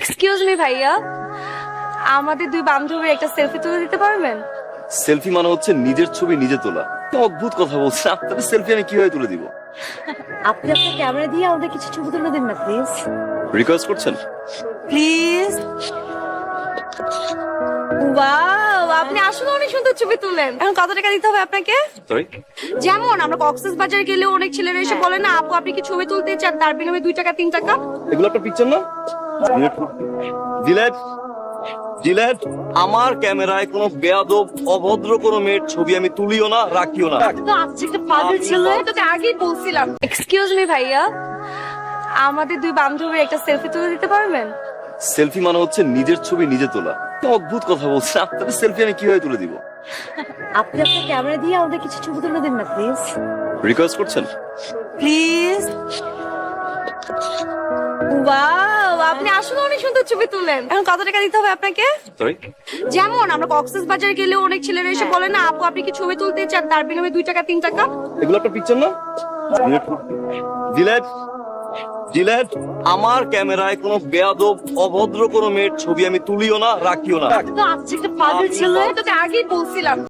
Excuse me ভাইয়া, আমাদের দুই বান্ধবীর একটা সেলফি তুলে দিতে পারবেন? সেলফি মানে হচ্ছে নিজের ছবি নিজে তোলা। কি অদ্ভুত কথা বলছেন, আপনাদের সেলফি আমি কিভাবে তুলে দিব? আপনি আপনার ক্যামেরা দিয়ে আমাদের কিছু ছবি তুলে দিন না প্লিজ। রিকোয়েস্ট করছেন? প্লিজ। ওয়াও, আপনি আসলে অনেক সুন্দর ছবি তুলেন। এখন কত টাকা দিতে হবে আপনাকে? সরি, যেমন আমরা কক্সেস বাজার গেলে অনেক ছেলেরা এসে বলে না, আপু আপনি কি ছবি তুলতে চান, তার বিনিময়ে 2 টাকা 3 টাকা। এগুলো একটা পিকচার না? জিলেট, জিলেট, আমার ক্যামেরায় কোনো বেয়াদব অভদ্র কোনো মেয়ের ছবি আমি তুলিও না, রাখিও না। তো আজকে একটা পাগল ছিল, তোকে আগেই বলছিলাম। এক্সকিউজ মি ভাইয়া, আমাদের দুই বান্ধবীর একটা সেলফি তুলে দিতে পারবেন? সেলফি মানে হচ্ছে নিজের ছবি নিজে তোলা। কি অদ্ভুত কথা বলছেন, আপনাদের সেলফি আমি কিভাবে তুলে দিব? আপনি আপনার ক্যামেরা দিয়ে আমাদের কিছু ছবি তুলে দিন না প্লিজ। রিকোয়েস্ট করছেন? প্লিজ। ওয়াও, আপনি আসলে অনেক সুন্দর ছবি তুলেন। এখন কত টাকা দিতে হবে আপনাকে? সরি, যেমন আমরা কক্সেস বাজার গেলে অনেক ছেলেরা এসে বলে না, আপু আপনি কি ছবি তুলতে চান, তার বিনিময়ে 2 টাকা 3 টাকা। এগুলো একটা পিকচার না? জিলেট, জিলেট, আমার ক্যামেরায় কোনো বেয়াদব অভদ্র কোনো মেয়ের ছবি আমি তুলিও না, রাখিও না। তো আজকে একটা পাগল ছিল, তোকে আগেই বলছিলাম।